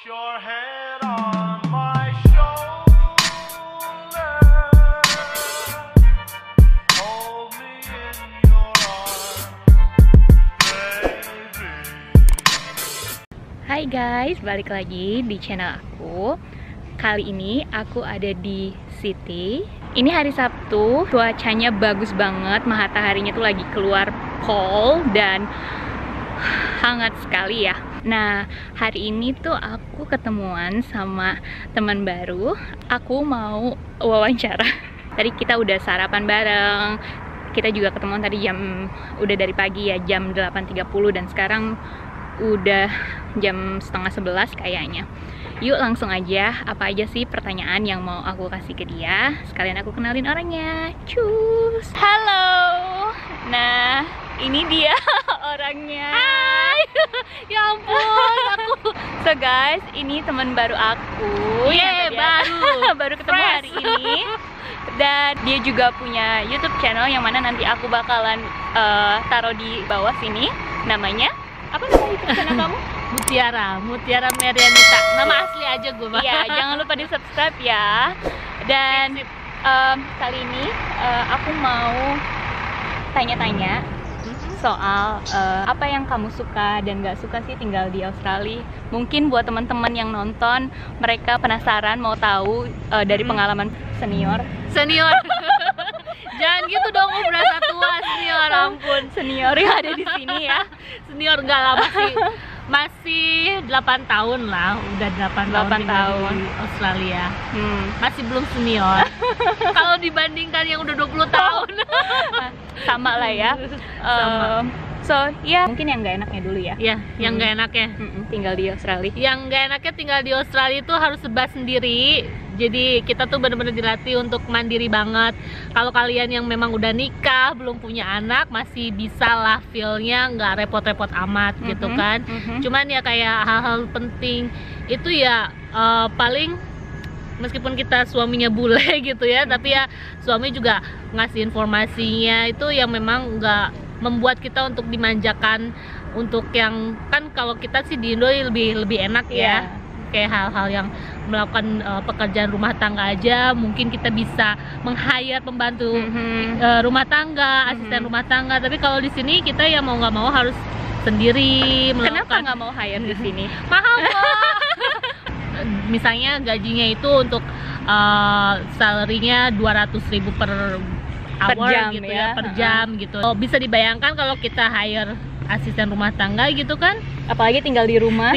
your head on my shoulder. Hold me in your arms, baby. Hai guys, balik lagi di channel aku. Kali ini aku ada di City. Ini hari Sabtu, cuacanya bagus banget, mataharinya tuh lagi keluar pol dan hangat sekali ya. Nah, hari ini tuh aku ketemuan sama teman baru. Aku mau wawancara. Tadi kita udah sarapan bareng. Kita juga ketemuan tadi udah dari pagi ya, jam 8.30 dan sekarang udah jam setengah 11 kayaknya. Yuk langsung aja, apa aja sih pertanyaan yang mau aku kasih ke dia. Sekalian aku kenalin orangnya. Cus. Halo. Nah, ini dia orangnya. Hai. Ya ampun, aku. So guys, ini teman baru aku. Baru ketemu hari ini. Dan dia juga punya YouTube channel yang mana nanti aku bakalan taruh di bawah sini. Namanya apa nama YouTube channel kamu? Mutiara Merianita. Nama asli aja gue. Iya, jangan lupa di subscribe ya. Dan kali ini aku mau tanya-tanya soal apa yang kamu suka dan gak suka sih tinggal di Australia. Mungkin buat teman-teman yang nonton, mereka penasaran mau tahu dari pengalaman senior. Jangan gitu dong, berasa tua senior. Ampun, Senior yang ada di sini ya. senior enggak lama sih. Masih 8 tahun lah, udah 8 tahun di Australia. Masih belum senior. Kalau dibandingkan yang udah 20 tahun. Sama lah ya. Sama. So, ya mungkin yang gak enaknya dulu ya. Ya, yang nggak enaknya. Tinggal di Australia. Yang nggak enaknya tinggal di Australia itu harus serba sendiri. Jadi kita tuh bener-bener dilatih untuk mandiri banget. Kalau kalian yang memang udah nikah, belum punya anak, masih bisa lah feel-nya nggak repot-repot amat gitu kan. Cuman ya kayak hal-hal penting itu ya paling meskipun kita suaminya bule gitu ya, tapi ya suami juga ngasih informasinya itu yang memang nggak membuat kita untuk dimanjakan untuk yang kan kalau kita sih di Indo lebih enak ya. Kayak hal-hal yang melakukan pekerjaan rumah tangga aja mungkin kita bisa meng-hire pembantu rumah tangga, asisten rumah tangga. Tapi kalau di sini kita ya mau nggak mau harus sendiri melakukan. Kenapa nggak mau hire di sini? Mahal kok. Misalnya gajinya itu untuk salary-nya 200.000 per hour jam, gitu ya, per jam gitu. Bisa dibayangkan kalau kita hire asisten rumah tangga gitu kan, Apalagi tinggal di rumah.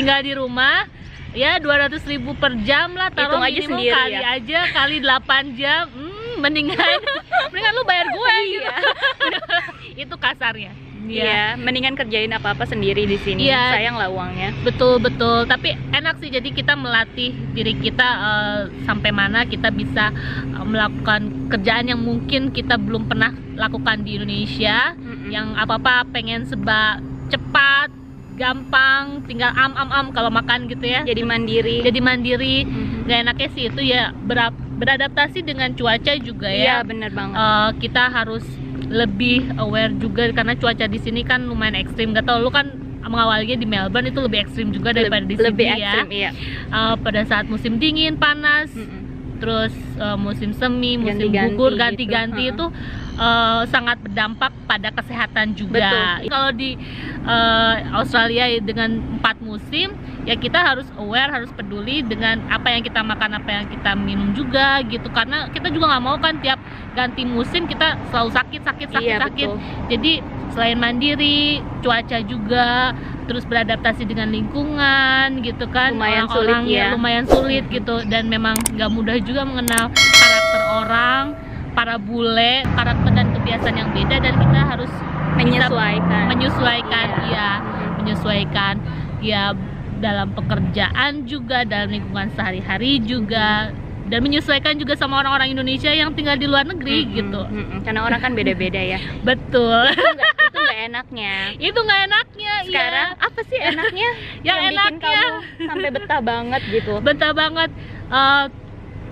Ya 200.000 per jam lah, taruh Hitung aja minimum sendiri kali ya. aja kali 8 jam. Mendingan lu bayar gue gitu. Itu kasarnya. Iya, mendingan kerjain apa-apa sendiri di sini. Iya. Sayang lah uangnya. Betul, tapi enak sih, jadi kita melatih diri kita sampai mana kita bisa melakukan kerjaan yang mungkin kita belum pernah lakukan di Indonesia. Yang apa-apa pengen serba cepat, gampang, tinggal kalau makan gitu ya. Jadi mandiri. Gak enaknya sih itu ya beradaptasi dengan cuaca juga ya. Iya, bener banget. Kita harus lebih aware juga karena cuaca di sini kan lumayan ekstrim. Gak tau lu kan mengawalnya di Melbourne itu lebih ekstrim juga daripada di lebih sini ya. ekstrim, iya. Pada saat musim dingin, panas, terus musim semi, musim gugur, ganti-ganti gitu. itu sangat berdampak pada kesehatan juga. Betul. Kalau di Australia dengan 4 musim, ya kita harus aware, harus peduli dengan apa yang kita makan, apa yang kita minum juga gitu. Karena kita juga nggak mau kan tiap ganti musim kita selalu sakit. Iya, betul. Jadi selain mandiri, cuaca juga, terus beradaptasi dengan lingkungan gitu kan. Lumayan sulit gitu, dan memang nggak mudah juga mengenal karakter orang, para bule, karakter dan kebiasaan yang beda, dan kita harus menyesuaikan ya dalam pekerjaan juga, dalam lingkungan sehari-hari juga, dan menyesuaikan juga sama orang-orang Indonesia yang tinggal di luar negeri gitu. Karena orang kan beda-beda ya. Betul. Itu nggak enaknya. Sekarang apa sih enaknya? Yang bikin enaknya kamu sampai betah banget gitu.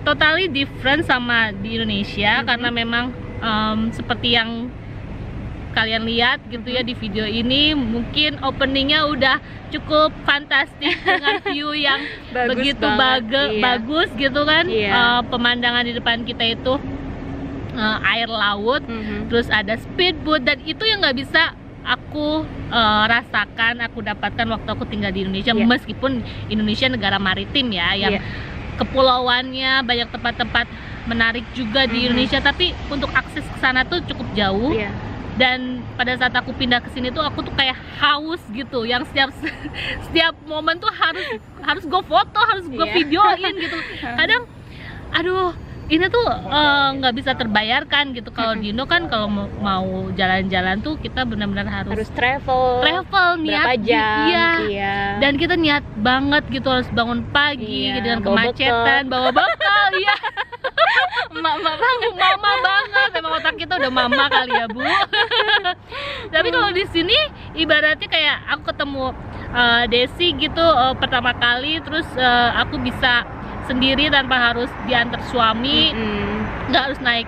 Totally different sama di Indonesia karena memang seperti yang kalian lihat gitu ya di video ini, mungkin openingnya udah cukup fantastis dengan view yang Bagus begitu banget, iya. bagus gitu kan. Iya. Pemandangan di depan kita itu air laut, terus ada speedboat, dan itu yang nggak bisa aku rasakan, aku dapatkan waktu aku tinggal di Indonesia. Iya. Meskipun Indonesia negara maritim ya, yang Iya. kepulauannya banyak tempat-tempat menarik juga di Indonesia, tapi untuk akses ke sana tuh cukup jauh. Iya. Dan pada saat aku pindah ke sini tuh aku tuh kayak haus gitu, yang setiap momen tuh harus gue foto, harus gue Iya. videoin gitu. Kadang aduh, ini tuh nggak bisa terbayarkan gitu. Kalau di Indo kan kalau mau jalan-jalan tuh kita benar-benar harus travel niat berapa jam? iya. Iya. Dan kita niat banget gitu, harus bangun pagi Iya, dengan bawa kemacetan, bawa bekal. Iya. Mama banget, emang otak kita udah mama kali ya, Bu. Tapi kalau di sini ibaratnya kayak aku ketemu Desi gitu pertama kali, terus aku bisa sendiri tanpa harus diantar suami, nggak harus naik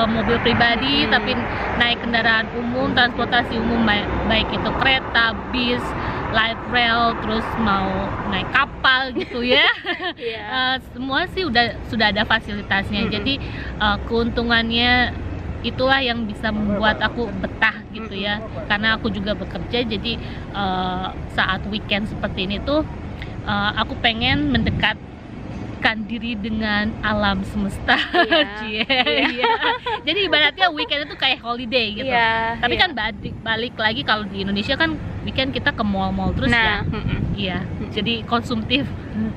mobil pribadi, tapi naik kendaraan umum, transportasi umum, baik itu kereta, bis, light rail, terus mau naik kapal gitu ya. Iya. Semua sih sudah ada fasilitasnya. Jadi keuntungannya itulah yang bisa membuat aku betah gitu ya, karena aku juga bekerja. Jadi saat weekend seperti ini tuh aku pengen mendekatkan diri dengan alam semesta. Iya. Iya. Jadi ibaratnya weekend itu kayak holiday gitu. Iya, Tapi iya. kan balik lagi kalau di Indonesia kan weekend kita ke mall-mall terus Nah, ya. Iya. Jadi konsumtif.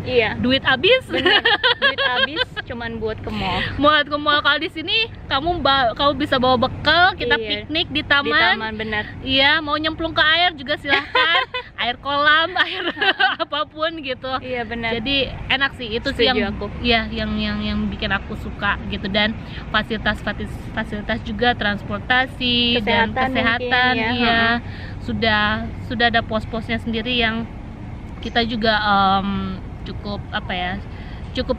Iya. Duit habis. Bener. Duit habis cuman buat ke mall. Mau ke mall. Kalau di sini kamu bisa bawa bekal, kita Iya. piknik di Di taman. taman, bener. Iya, mau nyemplung ke air juga silahkan. Air kolam, air apapun gitu. Iya, bener. Jadi enak sih, itu sih Setuju yang aku. ya yang bikin aku suka gitu. Dan fasilitas juga, transportasi dan Kesehatan kesehatan, mungkin, ya. iya. Sudah ada pos-posnya sendiri yang kita juga cukup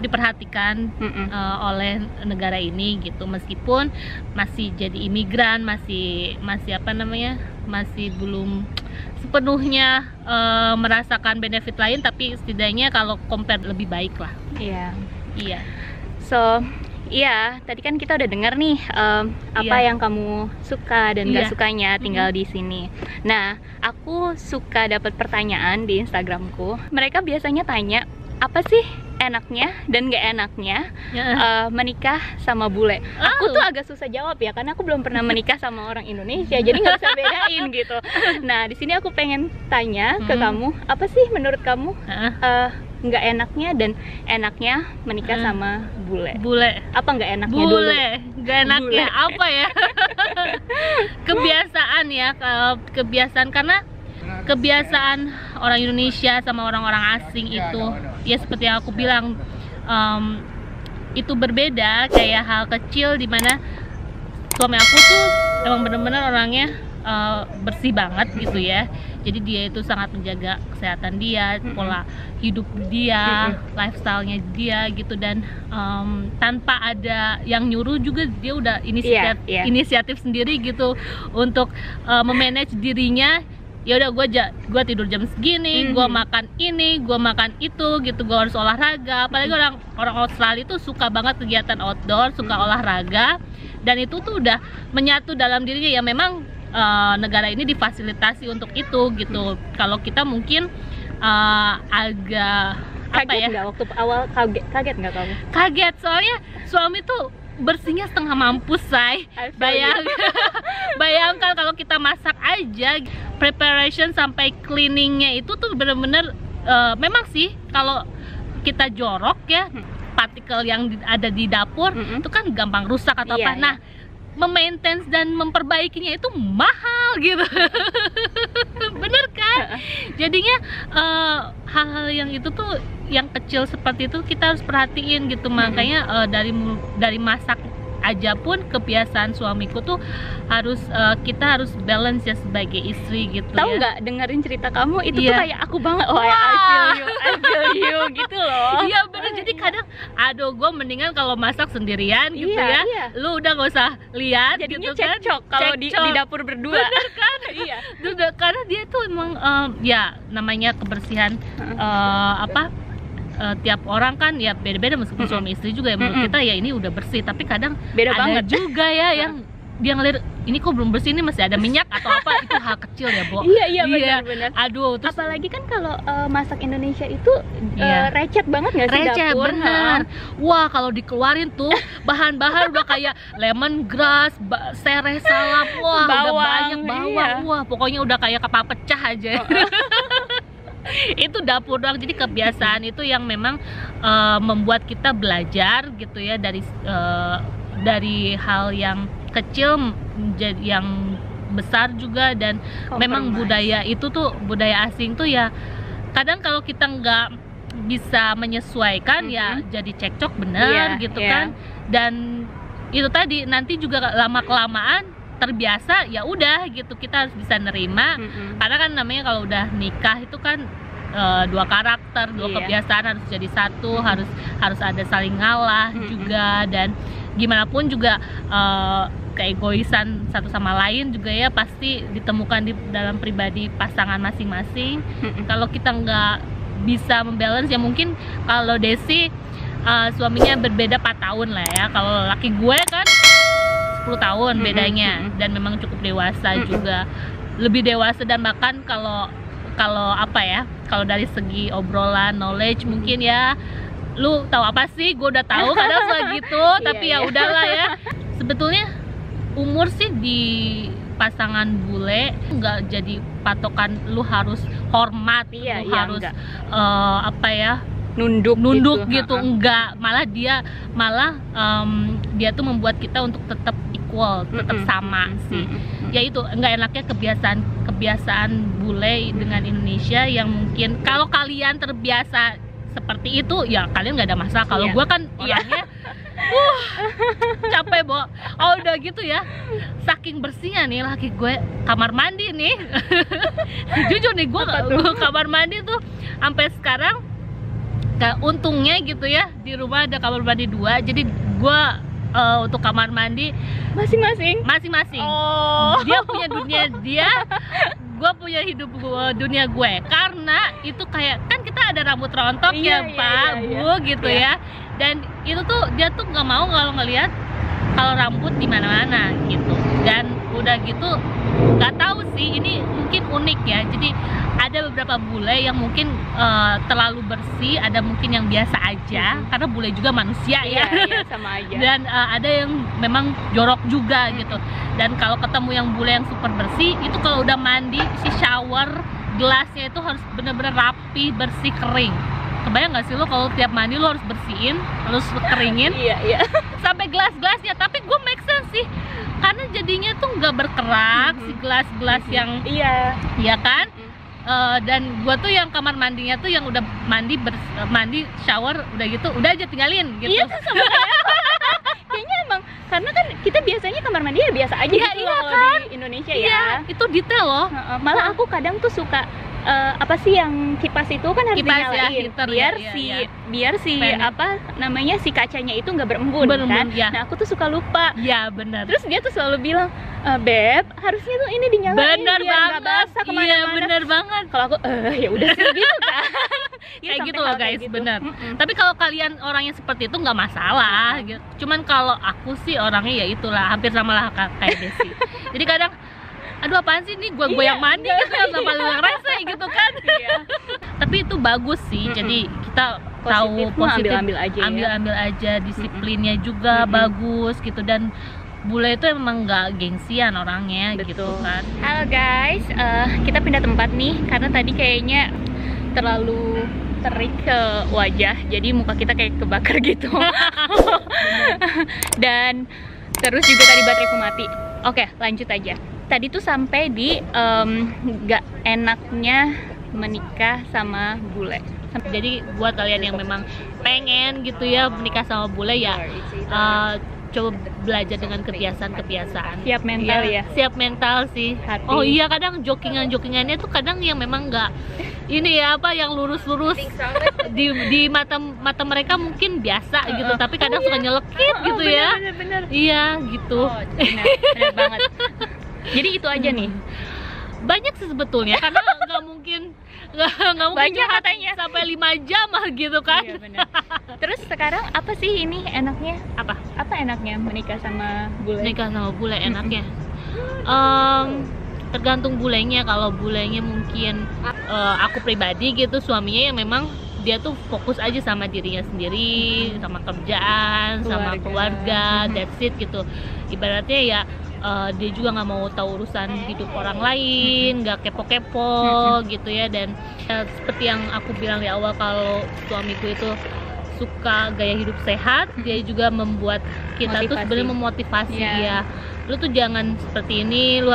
diperhatikan oleh negara ini gitu. Meskipun masih jadi imigran, masih belum sepenuhnya merasakan benefit lain, tapi setidaknya kalau compare lebih baik lah. Iya. Iya. So, iya, tadi kan kita udah dengar nih apa Iya. yang kamu suka dan gak Iya. sukanya tinggal di sini. Nah, aku suka dapat pertanyaan di Instagramku. Mereka biasanya tanya, apa sih enaknya dan gak enaknya menikah sama bule? Aku tuh agak susah jawab ya, karena aku belum pernah menikah sama orang Indonesia, jadi nggak bisa bedain gitu. Nah, di sini aku pengen tanya ke kamu, apa sih menurut kamu nggak enaknya dan enaknya menikah sama bule? Bule. Apa nggak enaknya dulu? Bule, gak enaknya Bule. apa ya? Kebiasaan ya, kebiasaan, karena kebiasaan orang Indonesia sama orang-orang asing itu ya seperti yang aku bilang, itu berbeda. Kayak hal kecil dimana suami aku tuh emang bener-bener orangnya bersih banget gitu ya. Jadi dia itu sangat menjaga kesehatan dia, pola hidup dia, lifestyle-nya dia gitu. Dan tanpa ada yang nyuruh juga dia udah inisiatif sendiri gitu untuk memanage dirinya. Ya udah, gue tidur jam segini, gue makan ini, gue makan itu gitu, gue harus olahraga. Apalagi orang Australia itu suka banget kegiatan outdoor, suka olahraga, dan itu tuh udah menyatu dalam dirinya. Ya memang negara ini difasilitasi untuk itu gitu. Kalau kita mungkin agak Kaget nggak waktu awal? Kaget nggak kamu? Kaget, soalnya suami tuh bersihnya setengah mampus, say. Bayangkan kalau kita masak aja, preparation sampai cleaningnya itu tuh bener-bener memang sih kalau kita jorok ya, partikel yang ada di dapur itu kan gampang rusak atau Iya, apa. Nah, memaintain dan memperbaikinya itu mahal gitu. Bener kan? Jadinya hal-hal yang itu tuh, yang kecil seperti itu kita harus perhatiin gitu. Makanya dari masak aja pun kebiasaan suamiku tuh kita harus balance ya sebagai istri gitu. Tahu ya. nggak, dengerin cerita kamu itu Iya. tuh kayak aku banget. Oh, I feel you gitu loh. Iya bener, jadi Jadi kadang, aduh gue mendingan kalau masak sendirian gitu Iya, ya. iya. Lu udah gak usah lihat Jadinya gitu kan. cekcok kalau di dapur berdua. Bener kan? Iya. Karena dia tuh emang ya namanya kebersihan tiap orang kan ya beda-beda, meskipun suami istri juga ya menurut kita ya ini udah bersih, tapi kadang Beda ada banget. juga ya yang dia ngeliat ini kok belum bersih, ini masih ada minyak atau apa. Itu hal kecil ya, Bo. Iya, benar-benar. Aduh, terus Apalagi kan kalau masak Indonesia itu Iya. recet banget nggak sih receh dapur? bener. Wah, kalau dikeluarin tuh bahan-bahan udah kayak lemongrass, serai salap, wah udah Bawang, banyak bawang, iya. wah pokoknya udah kayak kapal pecah aja. Itu dapur doang. Jadi kebiasaan itu yang memang membuat kita belajar gitu ya dari hal yang kecil menjadi yang besar juga. Dan memang budaya itu tuh, budaya asing tuh ya kadang kalau kita nggak bisa menyesuaikan ya jadi cekcok bener gitu kan. Dan itu tadi nanti juga lama kelamaan terbiasa, ya udah gitu, kita harus bisa nerima. Karena kan namanya kalau udah nikah itu kan dua karakter, dua kebiasaan harus jadi satu, harus ada saling ngalah juga. Dan gimana pun juga keegoisan satu sama lain juga ya pasti ditemukan di dalam pribadi pasangan masing-masing. Kalau kita nggak bisa membalance ya, mungkin kalau Desi suaminya berbeda 4 tahun lah ya, kalau laki gue kan 10 tahun bedanya, dan memang cukup dewasa juga, lebih dewasa. Dan bahkan kalau apa ya, kalau dari segi obrolan, knowledge mungkin ya, lu tahu apa sih, gue udah tahu kadang suka gitu. Tapi ya udahlah ya, sebetulnya umur sih di pasangan bule nggak jadi patokan lu harus hormat, lu harus apa ya, nunduk gitu. Enggak, malah dia tuh membuat kita untuk tetap equal, tetap sama sih. Ya itu enggak enaknya kebiasaan bule dengan Indonesia yang mungkin kalau kalian terbiasa seperti itu ya kalian nggak ada masalah. Kalau gue kan orangnya capek, Bo. Oh udah gitu ya, saking bersihnya nih laki gue kamar mandi nih. Jujur nih, gue kamar mandi tuh sampai sekarang untungnya gitu ya, di rumah ada kamar mandi 2, jadi gue untuk kamar mandi masing-masing. Dia punya dunia dia, gue punya hidup dunia gue. Karena itu kayak kan kita ada rambut rontok Pak, Bu gitu ya. Dan itu tuh dia tuh nggak mau kalau ngelihat kalau rambut di mana-mana gitu. Dan udah gitu nggak tahu sih, ini mungkin unik ya. Jadi ada beberapa bule yang mungkin terlalu bersih, ada mungkin yang biasa aja, karena bule juga manusia ya. Sama aja. Dan ada yang memang jorok juga gitu. Dan kalau ketemu yang bule yang super bersih, itu kalau udah mandi si shower gelasnya itu harus bener-bener rapi, bersih, kering. Kebayang nggak sih lo kalau tiap mandi lo harus bersihin, harus keringin sampai gelas-gelasnya. Tapi gue make sense sih, karena jadinya tuh nggak berkerak si gelas-gelas yang iya kan. Dan gua tuh yang kamar mandinya tuh yang udah mandi shower udah gitu udah aja tinggalin gitu. Iya tuh sama kayak kayaknya emang karena kan kita biasanya kamar mandi ya biasa aja gitu loh kan? Di Indonesia ya. Itu detail loh. Malah aku kadang tuh suka apa sih yang kipas itu kan harus Kipas dinyalain biar si apa namanya si kacanya itu nggak berembun kan. Nah aku tuh suka lupa. Iya benar. Terus dia tuh selalu bilang, Beb harusnya tuh ini dinyalain bener biar nggak basah kemana-mana. Iya bener banget. Kalau aku ya udah sih gitu kan. Kayak gitu loh guys, bener. Tapi kalau kalian orangnya seperti itu nggak masalah gitu. Cuman kalau aku sih orangnya ya itulah hampir sama lah kayak Desi. Jadi kadang aduh apaan sih nih gue yang mandi gitu kan, sama lu yang rese gitu kan. Tapi itu bagus sih. Jadi kita tahu positif, ambil aja disiplinnya juga bagus gitu. Dan bule itu emang nggak gengsian orangnya gitu kan. Halo guys, kita pindah tempat nih karena tadi kayaknya terlalu terik ke wajah, jadi muka kita kayak kebakar gitu. Dan terus juga tadi bateraiku mati. Oke, lanjut aja. Tadi tuh sampai di nggak enaknya menikah sama bule. Jadi buat kalian yang memang pengen gitu ya menikah sama bule ya, coba belajar dengan kebiasaan-kebiasaan. Siap mental ya. Siap mental sih. Hati. Oh iya, kadang jokingannya tuh kadang yang memang nggak ini ya apa yang lurus-lurus di mata mereka mungkin biasa gitu, tapi kadang suka nyelekit gitu ya. Bener. Iya gitu. Bener banget. Jadi itu aja nih. Banyak sih sebetulnya, karena nggak mungkin Banyak curhat katanya. sampai 5 jam lah gitu kan. Iya, bener. Terus sekarang apa sih ini enaknya? Apa Enaknya menikah sama bule? nikah sama bule enaknya? Tergantung bulenya. Kalau bulenya mungkin aku pribadi gitu, suaminya yang memang dia tuh fokus aja sama dirinya sendiri, sama kerjaan, sama keluarga, that's it gitu. Ibaratnya ya dia juga nggak mau tahu urusan hidup orang lain, nggak kepo-kepo gitu ya. Dan seperti yang aku bilang di awal, kalau suamiku itu suka gaya hidup sehat, dia juga membuat kita tuh sebenarnya memotivasi ya. Lu tuh jangan seperti ini, lu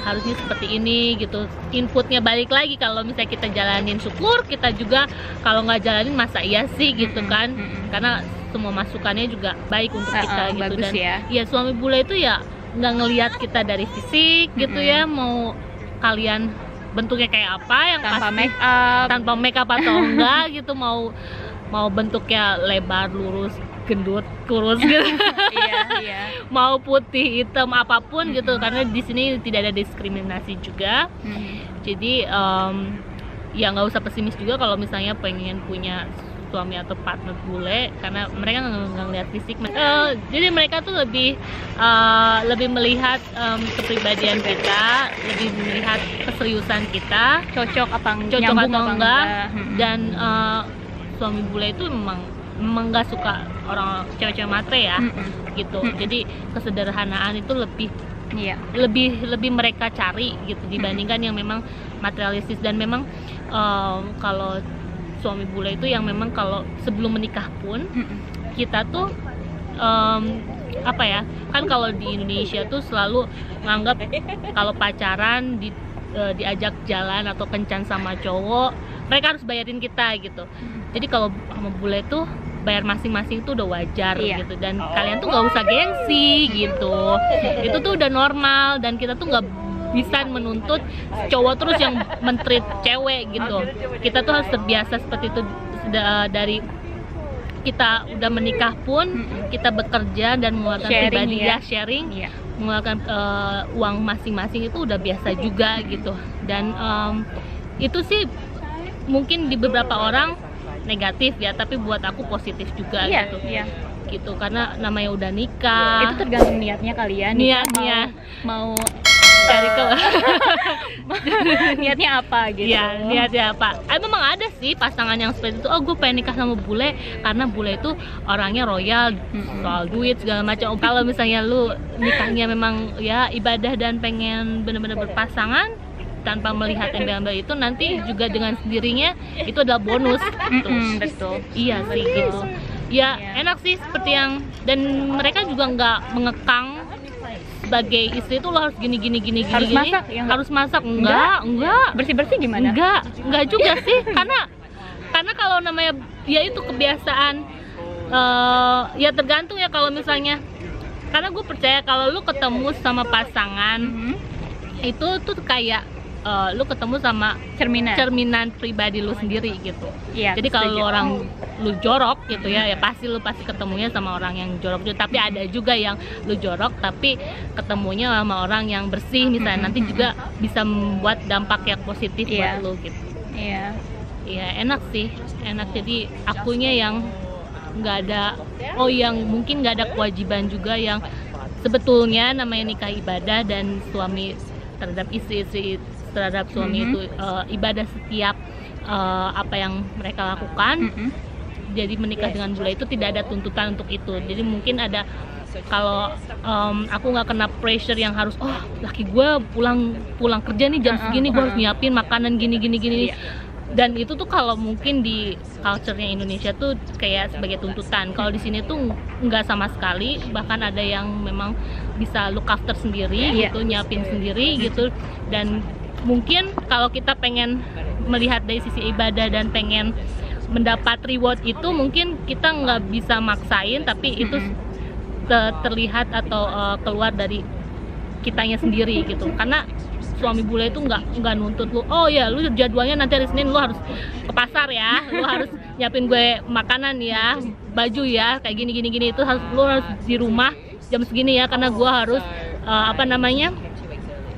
harusnya seperti ini gitu. Inputnya balik lagi, kalau misalnya kita jalanin syukur, kita juga kalau nggak jalanin masa iya sih gitu kan. Karena semua masukannya juga baik untuk kita gitu. Dan ya suami bule itu ya nggak ngelihat kita dari fisik gitu ya, mau kalian bentuknya kayak apa, yang tanpa make up atau enggak gitu, mau bentuknya lebar, lurus, gendut, kurus gitu. Iya. Mau putih, hitam, apapun gitu, karena di sini tidak ada diskriminasi juga. Jadi ya nggak usah pesimis juga kalau misalnya pengen punya suami atau partner bule, karena mereka nggak ngeliat fisik. Jadi mereka tuh lebih melihat kepribadian kita, lebih melihat keseriusan kita, cocok apa enggak. Dan suami bule itu memang nggak suka orang cewek-cewek matre ya, gitu. Jadi kesederhanaan itu lebih mereka cari gitu, dibandingkan yang memang materialistis. Dan memang kalau suami bule itu yang memang kalau sebelum menikah pun kita tuh apa ya, kan kalau di Indonesia tuh selalu nganggap kalau pacaran diajak jalan atau kencan sama cowok, mereka harus bayarin kita gitu. Jadi kalau sama bule tuh bayar masing-masing tuh udah wajar gitu, dan kalian tuh nggak usah gengsi gitu. Itu tuh udah normal, dan kita tuh nggak bisa menuntut cowok terus yang men-treat cewek gitu. Kita tuh harus terbiasa seperti itu dari kita udah menikah pun, kita bekerja dan mengeluarkan pribadi sharing, mengeluarkan uang masing-masing, itu udah biasa juga gitu. Dan itu sih mungkin di beberapa orang negatif ya, tapi buat aku positif juga gitu. Karena namanya udah nikah, itu tergantung niatnya kalian. Niatnya mau cari niatnya apa gitu. Ya, niatnya apa. Memang ada sih pasangan yang seperti itu. Oh, gue pengen nikah sama bule karena bule itu orangnya royal, soal duit segala macam. Kalau misalnya lu nikahnya memang ya ibadah dan pengen benar-benar berpasangan tanpa melihat embel-embel itu, nanti juga dengan sendirinya itu adalah bonus gitu. Betul. Iya sih gitu. Ya enak sih seperti yang, dan mereka juga nggak mengekang sebagai istri itu lo harus gini. Masak, ya harus masak enggak. Bersih gimana? Enggak juga sih. karena kalau namanya ya itu kebiasaan, ya tergantung ya. Kalau misalnya, karena gue percaya kalau lu ketemu sama pasangan itu tuh kayak lu ketemu sama cerminan pribadi lu sendiri gitu. Jadi kalau orang lu jorok gitu ya pasti ketemunya sama orang yang jorok juga. Tapi ada juga yang lu jorok tapi ketemunya sama orang yang bersih misalnya, nanti juga bisa membuat dampak yang positif buat lu gitu. Iya enak sih, enak. Jadi akunya yang nggak ada, yang mungkin nggak ada kewajiban juga, yang sebetulnya namanya nikah ibadah, dan suami terhadap istri terhadap suami itu ibadah setiap apa yang mereka lakukan. Jadi menikah dengan bule itu tidak ada tuntutan untuk itu. Jadi mungkin ada, kalau aku nggak kena pressure yang harus laki gue pulang kerja nih jam segini, gue harus nyiapin makanan gini. Dan itu tuh kalau mungkin di culture-nya Indonesia tuh kayak sebagai tuntutan. Kalau di sini tuh nggak sama sekali, bahkan ada yang memang bisa look after sendiri gitu, nyiapin sendiri gitu. Dan mungkin kalau kita pengen melihat dari sisi ibadah dan pengen mendapat reward itu, mungkin kita nggak bisa maksain, tapi itu terlihat atau keluar dari kitanya sendiri gitu. Karena suami bule itu nggak nuntut lu, oh ya lu jadwalnya nanti hari Senin lu harus ke pasar ya, lu harus nyiapin gue makanan ya, baju ya, kayak gini itu lu harus di rumah jam segini ya, karena gue harus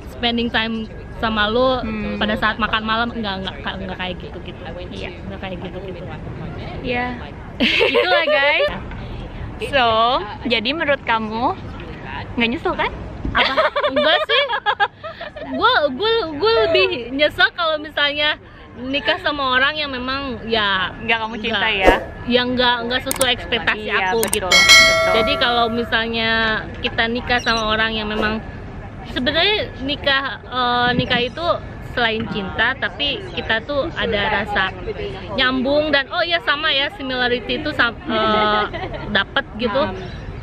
spending time sama lu pada saat makan malam. Nggak kayak gitu. Iya, nggak kayak gitu. Ya, itulah guys. So, jadi menurut kamu nggak nyesel kan? Apa? Enggak sih. Gue lebih nyesel kalau misalnya nikah sama orang yang memang ya Nggak kamu cinta ya? yang nggak sesuai ekspektasi Iya, aku betul, gitu. betul. Jadi kalau misalnya kita nikah sama orang yang memang sebenarnya nikah itu selain cinta, tapi kita tuh ada rasa nyambung dan oh ya sama ya, similarity itu dapat gitu.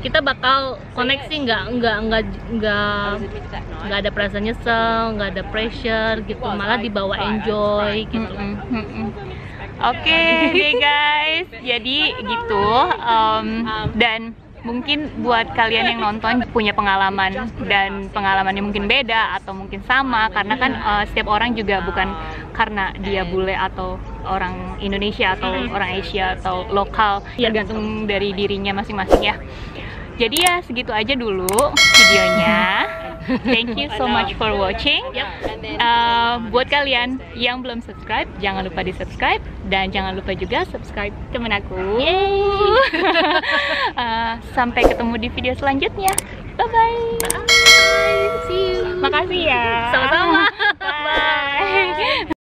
Kita bakal koneksi, nggak ada perasaan nyesel, nggak ada pressure gitu, malah dibawa enjoy gitu. Oke deh guys, jadi gitu. Dan mungkin buat kalian yang nonton punya pengalaman dan pengalamannya mungkin beda atau mungkin sama, karena kan setiap orang juga bukan karena dia bule atau orang Indonesia atau orang Asia atau lokal, tergantung dari dirinya masing-masing ya. Jadi ya segitu aja dulu videonya. Thank you so much for watching. Buat kalian yang belum subscribe, jangan lupa di subscribe, dan jangan lupa juga subscribe temen aku. Sampai ketemu di video selanjutnya. Bye bye. See you. Makasih ya. Sama-sama.